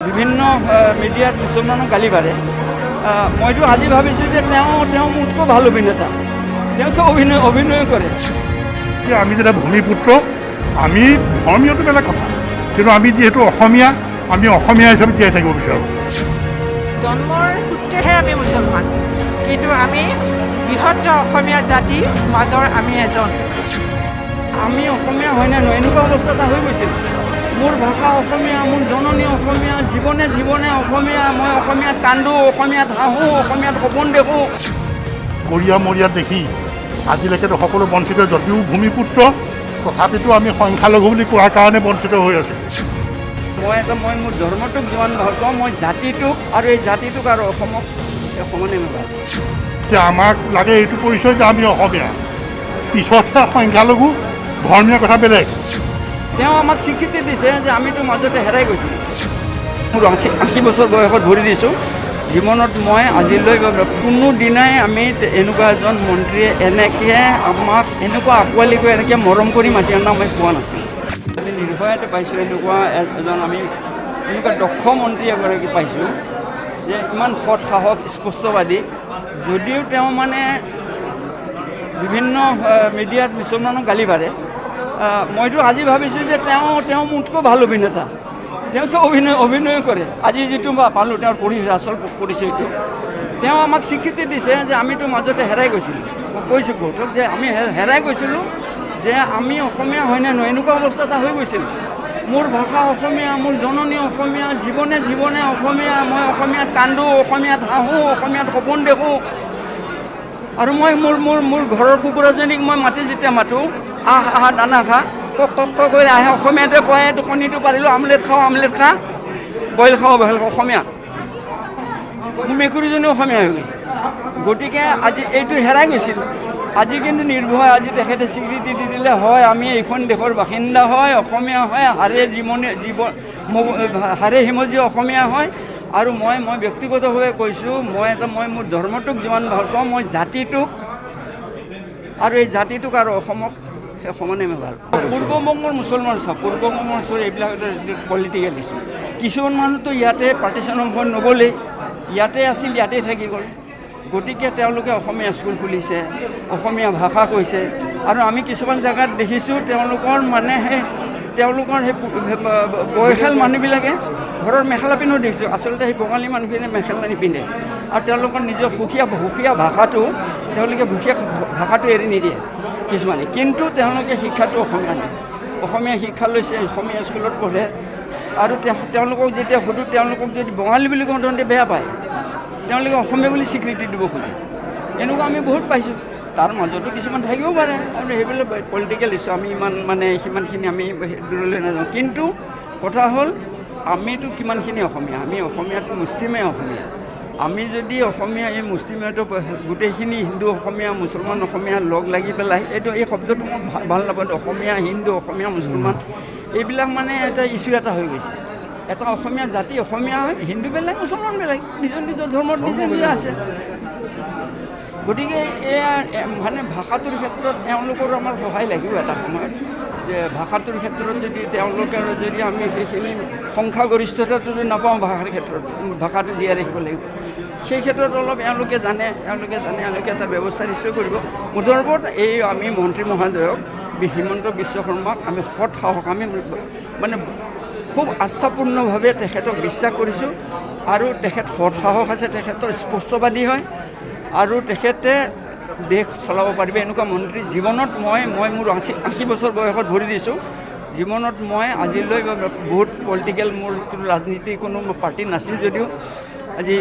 বিভিন্ন মিডিয়াত মুছলমানক গালি পাৰে। মইতো আজি ভাবিছোঁ যে তেওঁ মোতকৈ ভাল অভিনেতা, তেওঁ চব অভিনয় কৰে। আমি যেতিয়া ভূমিপুত্ৰ, আমি ধৰ্মীয়টো বেলেগ কথা, কিন্তু আমি যিহেতু অসমীয়া, আমি অসমীয়া হিচাপে জীয়াই থাকিব বিচাৰোঁ। জন্মৰ সূত্ৰেহে আমি মুছলমান, কিন্তু আমি বৃহৎ অসমীয়া জাতিৰ মাজৰ আমি এজন। আমি অসমীয়া হয় নে নহয় এনেকুৱা অৱস্থা এটা হৈ গৈছিল। মোৰ ভাষা অসমীয়া, মোৰ জননী অসমীয়া, জীৱনে জীৱনে অসমীয়া, মই অসমীয়াত কান্দোঁ, অসমীয়াত হাঁহোঁ, অসমীয়াত সপোন দেখোঁ। গৰীয়া মৰিয়াত দেখি আজিলৈকেতো সকলো বঞ্চিত, যদিও ভূমিপুত্ৰ তথাপিতো আমি সংখ্যালঘু বুলি কোৱাৰ কাৰণে বঞ্চিত হৈ আছোঁ। মই মোৰ ধৰ্মটোক যিমান ভাল পাওঁ, মই জাতিটোক আৰু এই জাতিটোক আৰু অসমক সমানে ভাল পাওঁ। এতিয়া আমাক লাগে এইটো পৰিচয় যে আমি অসমীয়া, পিছতহে সংখ্যালঘু, ধৰ্মীয় কথা বেলেগ। তেওঁ আমাক স্বীকৃতি দিছে যে আমিতো মাজতে হেৰাই গৈছিলোঁ। মোৰ 80 বছৰ বয়সত ভৰি দিছোঁ। জীৱনত মই আজিলৈ কোনো দিনাই আমি এনেকুৱা এজন মন্ত্ৰীয়ে এনেকৈ আমাক এনেকুৱা আঁকোৱালি কৰি এনেকৈ মৰম কৰি মাতি অনা মই পোৱা নাছিলোঁ। আমি নিৰ্ভয়াতে পাইছোঁ এনেকুৱা এজন আমি এনেকুৱা দক্ষ মন্ত্ৰী এগৰাকী পাইছোঁ যে ইমান সৎ সাহস, স্পষ্টবাদী। যদিও তেওঁ মানে বিভিন্ন মিডিয়াত মুছলমানক গালি পাৰে, মইতো আজি ভাবিছোঁ যে তেওঁ মোতকৈ ভাল অভিনেতা, তেওঁ চব অভিনয় কৰে। আজি যিটো পালোঁ তেওঁৰ আচল পৰিচয়টো, তেওঁ আমাক স্বীকৃতি দিছে যে আমিতো মাজতে হেৰাই গৈছিলোঁ। মই কৈছোঁ বহুতক যে আমি হেৰাই গৈছিলোঁ, যে আমি অসমীয়া হয় নে নহয় এনেকুৱা অৱস্থা এটা হৈ গৈছিল। মোৰ ভাষা অসমীয়া, মোৰ জননী অসমীয়া, জীৱনে জীৱনে অসমীয়া, মই অসমীয়াত কান্দোঁ, অসমীয়াত হাঁহোঁ, অসমীয়াত সপোন দেখোঁ। আৰু মই মোৰ ঘৰৰ কুকুৰাজনীক মই যেতিয়া মাতোঁ, আহ দানা খা, কক কৰি আহে, অসমীয়াতে কয়, এইটো কণীটো পাৰিলোঁ, আমলেট খা, বইল খাওঁ অসমীয়া। মোৰ মেকুৰীজনী অসমীয়া হৈ গৈছে। গতিকে আজি এইটো হেৰাই গৈছিল। আজি কিন্তু নিৰ্ভয়, আজি তেখেতে স্বীকৃতি দি দিলে, হয় আমি এইখন দেশৰ বাসিন্দা হয়, অসমীয়া হয়, হাড়ে হিমজীয় অসমীয়া হয়। আৰু মই ব্যক্তিগতভাৱে কৈছোঁ, মই মোৰ ধৰ্মটোক যিমান ভাল পাওঁ, মই জাতিটোক আৰু এই জাতিটোক আৰু অসমক সমানে ভাল পাওঁ। পূৰ্ববংগৰ মুছলমান চাওক, পূৰ্ববংগৰ এইবিলাক পলিটিকেল ইছ্যু। কিছুমান মানুহতো ইয়াতে পাৰ্টিশ্যনৰ ভোট নগ'লেই, ইয়াতে আছিল, ইয়াতে থাকি গ'ল। গতিকে তেওঁলোকে অসমীয়া স্কুল খুলিছে, অসমীয়া ভাষা কৈছে। আৰু আমি কিছুমান জেগাত দেখিছোঁ তেওঁলোকৰ সেই বয়সীয়াল মানুহবিলাকে ঘৰৰ মেখেলা পিন্ধাও দেখিছোঁ। আচলতে সেই বঙালী মানুহখিনিয়ে মেখেলা নিপিন্ধে। আৰু তেওঁলোকৰ নিজৰ সুকীয়া ভাষাটো, তেওঁলোকে ভাষাটো এৰি নিদিয়ে কিছুমানে, কিন্তু তেওঁলোকে শিক্ষাটো অসমীয়া নাই। অসমীয়া শিক্ষা লৈছে, অসমীয়া স্কুলত পঢ়ে। আৰু তেওঁলোকক যেতিয়া সুধোঁ, তেওঁলোকক যদি বঙালী বুলি কওঁ তেন্তে বেয়া পায়, তেওঁলোকে অসমীয়া বুলি স্বীকৃতি দিব খোজে। এনেকুৱা আমি বহুত পাইছোঁ। তাৰ মাজতো কিছুমান থাকিব পাৰে, আৰু সেইবিলাক পলিটিকেল ইছ্যু। আমি সিমানখিনি আমি দূৰলৈ নাযাওঁ। কিন্তু কথা হ'ল, আমিতো কিমানখিনি অসমীয়া, আমি অসমীয়াত মুছলিমে অসমীয়া। আমি যদি অসমীয়া, এই মুছলিমেতো গোটেইখিনি হিন্দু অসমীয়া, মুছলমান অসমীয়া লগ লাগি পেলাই, এই শব্দটো মই ভাল নাপাওঁ। অসমীয়া, হিন্দু, অসমীয়া, মুছলমান, এইবিলাক এটা ইছ্যু এটা হৈ গৈছে। এটা অসমীয়া জাতি, অসমীয়া হয়, হিন্দু বেলেগ, মুছলমান বেলেগ, নিজৰ ধৰ্মত নিজে আছে। গতিকে এয়া ভাষাটোৰ ক্ষেত্ৰত তেওঁলোকৰ আমাৰ সহায় লাগিব এটা সময়ত, যে ভাষাটোৰ ক্ষেত্ৰত যদি আমি সেইখিনি সংখ্যাগৰিষ্ঠতাটো নাপাওঁ ভাষাৰ ক্ষেত্ৰত, ভাষাটো জীয়াই ৰাখিব লাগিব। সেই ক্ষেত্ৰত অলপ এওঁলোকে জানে এটা ব্যৱস্থা নিশ্চয় কৰিব। মুঠৰ এই আমি মন্ত্ৰী মহোদয়ক, হিমন্ত বিশ্ব শৰ্মাক আমি সৎ সাহস, আমি খুব আস্থাপূৰ্ণভাৱে তেখেতক বিশ্বাস কৰিছোঁ। আৰু তেখেত সৎ সাহস আছে, তেখেতৰ স্পষ্টবাদী হয়, আৰু তেখেতে দেশ চলাব পাৰিব। এনেকুৱা মন্ত্ৰী জীৱনত মই মোৰ 80 বছৰ বয়সত ভৰি দিছোঁ। জীৱনত মই আজিলৈ বহুত পলিটিকেল, মোৰ কোনো ৰাজনীতি কোনো পাৰ্টি নাছিল যদিও, আজি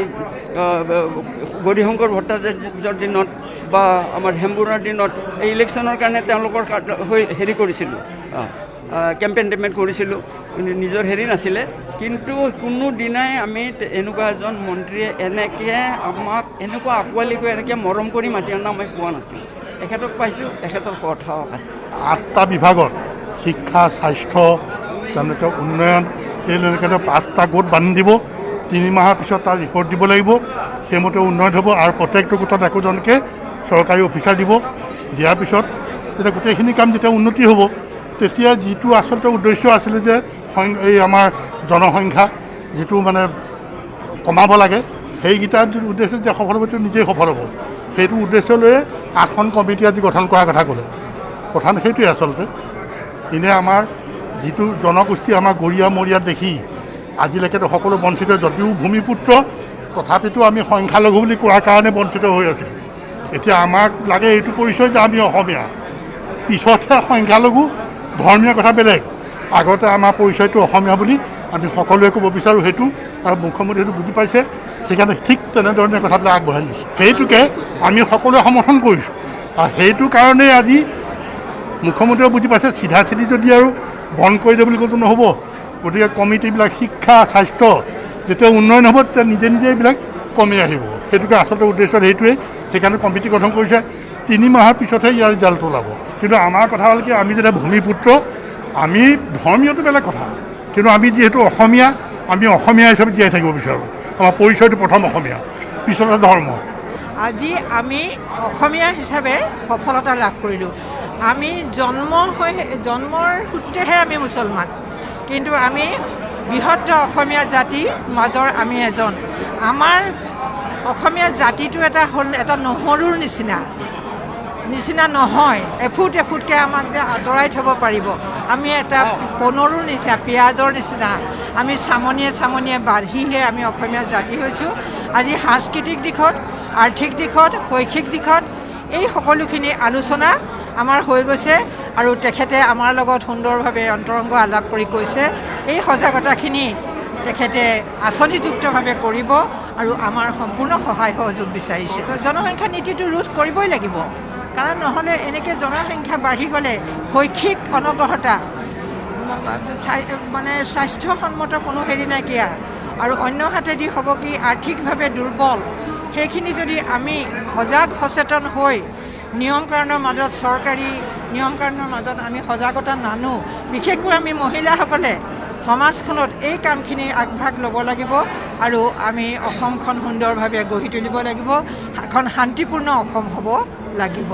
গৌৰীশংকৰ ভট্টাচাৰ্যৰ দিনত বা আমাৰ হেমবুৰাৰ দিনত এই ইলেকশ্যনৰ কাৰণে তেওঁলোকৰ হেৰি কৰিছিলোঁ, কেম্পেইন কৰিছিলোঁ, নিজৰ নাছিলে। কিন্তু কোনো দিনাই আমি এনেকুৱা এজন মন্ত্ৰীয়ে এনেকৈ আমাক এনেকুৱা আঁকোৱালি কৰি এনেকৈ মৰম কৰি মাতি অনা মই পোৱা নাছিলোঁ। তেখেতক পাইছোঁ, তেখেতৰ সৎ সাহস আছে। 8টা বিভাগত শিক্ষা, স্বাস্থ্য, তেওঁলোকে উন্নয়ন, তেওঁলোকে 5টা গোট বান্ধি দিব। 3 মাহৰ পিছত তাৰ ৰিপৰ্ট দিব লাগিব, সেইমতে উন্নয়ন হ'ব। আৰু প্ৰত্যেকটো গোটত একোজনকৈ চৰকাৰী অফিচাৰ দিয়াৰ পিছত তেতিয়া গোটেইখিনি কাম যেতিয়া উন্নতি হ'ব, তেতিয়া যিটো আচলতে উদ্দেশ্য আছিলে যে এই আমাৰ জনসংখ্যা যিটো মানে কমাব লাগে সেইকেইটা উদ্দেশ্য যে সফল হ'ব সেইটো নিজেই সফল হ'ব। সেইটো উদ্দেশ্য লৈয়ে 8খন কমিটি আজি গঠন কৰাৰ কথা ক'লে। কথা সেইটোৱে আচলতে এনে আমাৰ যিটো জনগোষ্ঠী আমাৰ গৰীয়া মৰিয়াত দেখি আজিলৈকেতো সকলো বঞ্চিত, যদিও ভূমিপুত্ৰ তথাপিতো আমি সংখ্যালঘু বুলি কোৱাৰ কাৰণে বঞ্চিত হৈ আছিলোঁ। এতিয়া আমাক লাগে এইটো পৰিচয় যে আমি অসমীয়া, পিছতহে সংখ্যালঘু ধৰ্মীয় কথা বেলেগ, আগতে আমাৰ পৰিচয়টো অসমীয়া বুলি আমি সকলোৱে ক'ব বিচাৰোঁ সেইটো, আৰু মুখ্যমন্ত্ৰী সেইটো বুজি পাইছে, সেইকাৰণে ঠিক তেনেধৰণে কথাবিলাক আগবঢ়াই নিছে। সেইটোকে আমি সকলোৱে সমৰ্থন কৰিছোঁ, আৰু সেইটো কাৰণেই আজি মুখ্যমন্ত্ৰীয়ে বুজি পাইছে চিধা চিধি যদি আৰু বন্ধ কৰি দিয়ে বুলি ক'লেতো নহ'ব। গতিকে কমিটিবিলাক শিক্ষা স্বাস্থ্য যেতিয়া উন্নয়ন হ'ব তেতিয়া নিজে নিজে এইবিলাক কমি আহিব। সেইটোকে আচলতে উদ্দেশ্য সেইটোৱেই, সেইকাৰণে কমিটি গঠন কৰিছে। 3 মাহৰ পিছতহে ইয়াৰ ৰিজাল্ট ওলাব। কিন্তু আমাৰ কথা হ'ল কি, আমি যেতিয়া ভূমিপুত্ৰ, আমি ধৰ্মীয়টো বেলেগ কথা, কিন্তু আমি যিহেতু অসমীয়া, আমি অসমীয়া হিচাপে জীয়াই থাকিব বিচাৰোঁ। আমাৰ পৰিচয়টো প্ৰথম অসমীয়া, পিছতে ধৰ্ম। আজি আমি অসমীয়া হিচাপে সফলতা লাভ কৰিলোঁ। আমি জন্মৰ সূত্ৰেহে আমি মুছলমান, কিন্তু আমি বৃহৎ অসমীয়া জাতিৰ মাজৰ আমি এজন। আমাৰ অসমীয়া জাতিটো হ'ল এটা নহৰুৰ নিচিনা নহয়, এফুট এফুটকৈ আমাক যে আঁতৰাই থ'ব পাৰিব। আমি এটা পনৰুৰ নিচিনা, পিঁয়াজৰ নিচিনা, আমি চামনিয়ে বাঢ়িহে আমি অসমীয়া জাতি হৈছোঁ। আজি সাংস্কৃতিক দিশত, আৰ্থিক দিশত, শৈক্ষিক দিশত এই সকলোখিনি আলোচনা আমাৰ হৈ গৈছে, আৰু তেখেতে আমাৰ লগত সুন্দৰভাৱে অন্তৰংগ আলাপ কৰি কৈছে এই সজাগতাখিনি তেখেতে আঁচনিযুক্তভাৱে কৰিব, আৰু আমাৰ সম্পূৰ্ণ সহায় সহযোগ বিচাৰিছে। জনসংখ্যা নীতিটো ৰোধ কৰিবই লাগিব, কাৰণ নহ'লে এনেকৈ জনসংখ্যা বাঢ়ি গ'লে শৈক্ষিক অনগ্ৰহতা, মানে স্বাস্থ্যসন্মত কোনো নাইকিয়া, আৰু অন্য হাতেদি হ'ব কি আৰ্থিকভাৱে দুৰ্বল। সেইখিনি যদি আমি সচেতন হৈ নিয়ম-কানুনৰ মাজত, চৰকাৰী নিয়ম-কানুনৰ মাজত আমি সজাগতা নানো, বিশেষকৈ আমি মহিলাসকলে সমাজখনত এই কামখিনি আগভাগ ল'ব লাগিব, আৰু আমি অসমখন সুন্দৰভাৱে গঢ়ি তুলিব লাগিব, এখন শান্তিপূৰ্ণ অসম হ'ব লাগিব।